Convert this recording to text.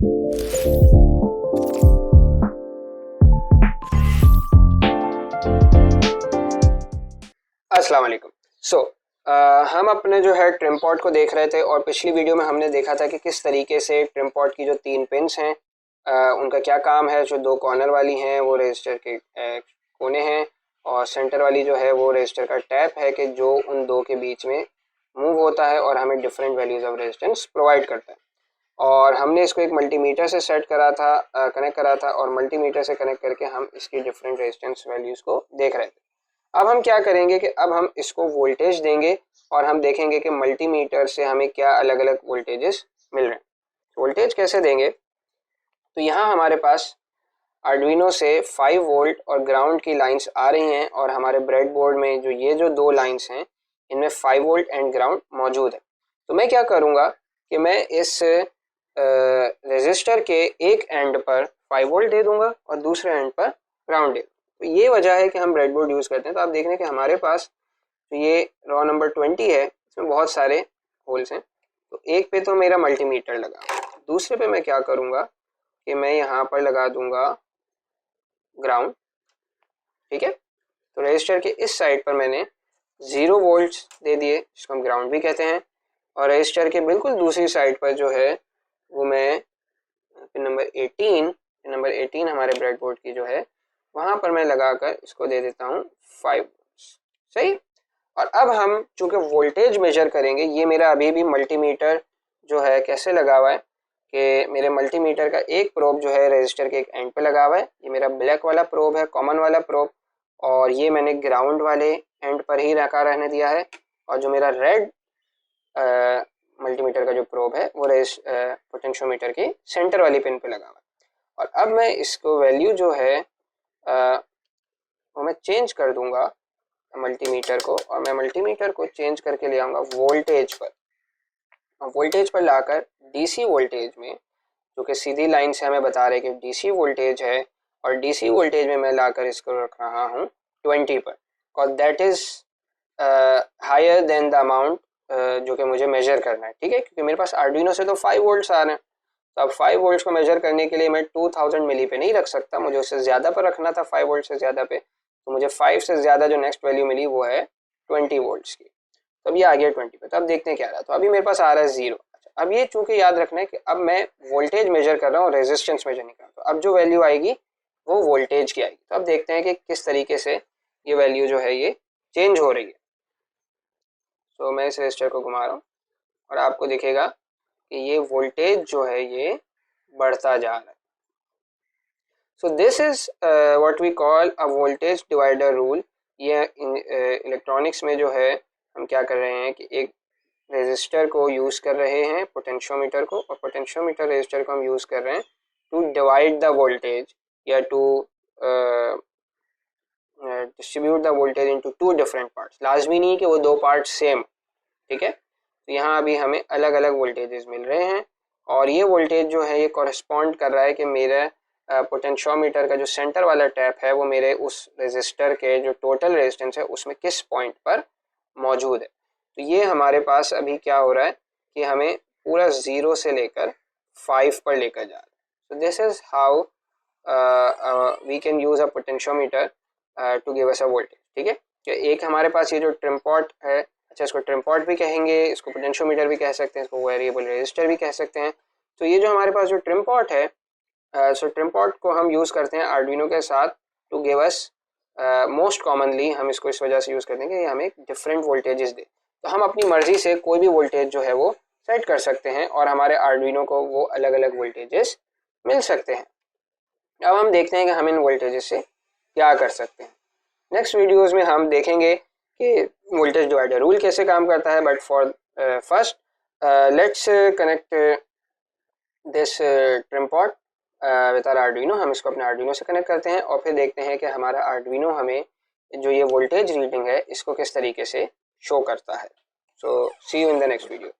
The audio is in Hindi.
अस्सलाम वालेकुम। हम अपने जो है ट्रिम्पॉट को देख रहे थे और पिछली वीडियो में हमने देखा था कि किस तरीके से ट्रिम्पॉट की जो 3 पिन्स हैं उनका क्या काम है। जो 2 कॉर्नर वाली हैं वो रजिस्टर के कोने हैं और सेंटर वाली जो है वो रजिस्टर का टैप है कि जो उन 2 के बीच में मूव होता है और हमें different values of resistance provide करता है। और हमने इसको एक मल्टीमीटर से सेट करा था, कनेक्ट करा था और मल्टीमीटर से कनेक्ट करके हम इसकी डिफरेंट रेजिस्टेंस वैल्यूज़ को देख रहे थे। अब हम क्या करेंगे कि अब हम इसको वोल्टेज देंगे और हम देखेंगे कि मल्टीमीटर से हमें क्या अलग अलग वोल्टेजेस मिल रहे हैं। वोल्टेज कैसे देंगे, तो यहाँ हमारे पास आर्डुइनो से 5 वोल्ट और ग्राउंड की लाइंस आ रही हैं और हमारे ब्रेडबोर्ड में जो ये जो 2 लाइंस हैं इनमें 5 वोल्ट एंड ग्राउंड मौजूद है। तो मैं क्या करूँगा कि मैं इस रेजिस्टर के एक एंड पर 5 वोल्ट दे दूँगा और दूसरे एंड पर ग्राउंड दे दूँगा। तो ये वजह है कि हम ब्रेडबोर्ड यूज़ करते हैं। तो आप देख रहे हैं कि हमारे पास तो ये रॉ नंबर 20 है, इसमें बहुत सारे होल्स हैं। तो एक पे तो मेरा मल्टीमीटर लगा, दूसरे पे मैं क्या करूँगा कि मैं यहाँ पर लगा दूँगा ग्राउंड। ठीक है, तो रजिस्टर के इस साइड पर मैंने 0 वोल्ट्स दे दिए जिसको हम ग्राउंड भी कहते हैं और रजिस्टर के बिल्कुल दूसरी साइड पर जो है वो मैं पिन नंबर 18 हमारे ब्रेडबोर्ड की जो है वहाँ पर मैं लगाकर इसको दे देता हूँ 5 वोल्ट्स। सही। और अब हम चूँकि वोल्टेज मेजर करेंगे, ये मेरा अभी भी मल्टीमीटर जो है कैसे लगा हुआ है कि मेरे मल्टीमीटर का एक प्रोब जो है रजिस्टर के एक एंड पे लगा हुआ है। ये मेरा ब्लैक वाला प्रोब है, कॉमन वाला प्रोब, और ये मैंने ग्राउंड वाले एंड पर ही रखा रहने दिया है। और जो मेरा रेड मल्टीमीटर का जो प्रोब है वो पोटेंशियोमीटर के सेंटर वाली पिन पे लगा हुआ है। और अब मैं इसको वैल्यू जो है वो मैं चेंज कर दूंगा मल्टीमीटर को, और मैं मल्टीमीटर को चेंज करके ले आऊँगा वोल्टेज पर। वोल्टेज पर लाकर डीसी वोल्टेज में, जो कि सीधी लाइन से हमें बता रहे कि डीसी वोल्टेज है, और डीसी वोल्टेज में मैं लाकर इसको रख रहा हूँ 20 पर, और that is higher than the amount जो कि मुझे मेजर करना है। ठीक है, क्योंकि मेरे पास आर्डुइनो से तो 5 वोल्ट्स आ रहे हैं, तो अब 5 वोल्ट्स को मेजर करने के लिए मैं 2000 मिली पे नहीं रख सकता, मुझे उससे ज़्यादा पर रखना था, 5 वोल्ट से ज़्यादा पे। तो मुझे 5 से ज़्यादा जो नेक्स्ट वैल्यू मिली वो है 20 वोल्ट्स की। तो अब ये आ गया 20 पे। तो अब देखते हैं क्या रहा। तो अभी मेरे पास आ रहा है 0। अच्छा, अब ये चूँकि याद रखना है कि अब मैं वोल्टेज मेजर कर रहा हूँ, रेजिस्टेंस मेजर नहीं कर रहा हूँ। तो अब जो वैल्यू आएगी वो वोल्टेज की आएगी। तो अब देखते हैं कि किस तरीके से ये वैल्यू जो है ये चेंज हो रही है। तो मैं इस रजिस्टर को घुमा रहा हूँ और आपको दिखेगा कि ये वोल्टेज जो है ये बढ़ता जा रहा है। So this is what we call a voltage divider rule. ये इलेक्ट्रॉनिक्स में जो है हम क्या कर रहे हैं कि एक रेजिस्टर को यूज़ कर रहे हैं, पोटेंशियोमीटर को, और पोटेंशियोमीटर रेजिस्टर को हम यूज़ कर रहे हैं टू डिवाइड द वोल्टेज या to distribute the voltage into 2 different parts. लाजमी नहीं कि वो 2 पार्ट सेम। ठीक है, तो यहाँ अभी हमें अलग अलग वोल्टेजेस मिल रहे हैं और ये वोल्टेज जो है ये कॉरेस्पॉन्ड कर रहा है कि मेरा पोटेंशियोमीटर का जो सेंटर वाला टैप है वो मेरे उस रेजिस्टर के जो टोटल रेजिस्टेंस है उसमें किस पॉइंट पर मौजूद है। तो ये हमारे पास अभी क्या हो रहा है कि हमें पूरा 0 से लेकर 5 पर लेकर जा रहा है। So this is how we can use a potentiometer to give us a voltage. ठीक है, कि एक हमारे पास ये जो ट्रिम्पॉट है, अच्छा इसको ट्रिम्पॉट भी कहेंगे, इसको पोटेंशियोमीटर भी कह सकते हैं, इसको वेरिएबल रेजिस्टर भी कह सकते हैं। तो ये जो हमारे पास जो ट्रिम्पॉट है, सो ट्रिम्पॉट को हम यूज़ करते हैं आर्डुइनो के साथ to give us most commonly हम इसको इस वजह से यूज़ करते हैं कि हमें डिफरेंट वोल्टेजेस दे। तो हम अपनी मर्ज़ी से कोई भी वोल्टेज जो है वो सेट कर सकते हैं और हमारे आर्डुइनो को वो अलग अलग वोल्टेजेस मिल सकते हैं। अब हम देखते हैं कि हम इन वोल्टेजेस से क्या कर सकते हैं। नेक्स्ट वीडियोज़ में हम देखेंगे कि वोल्टेज डिवाइडर रूल कैसे काम करता है। But for first let's connect this trimpot with our Arduino. हम इसको अपने आर्डुइनो से कनेक्ट करते हैं और फिर देखते हैं कि हमारा आर्डुइनो हमें जो ये वोल्टेज रीडिंग है इसको किस तरीके से शो करता है। So see you in the next video.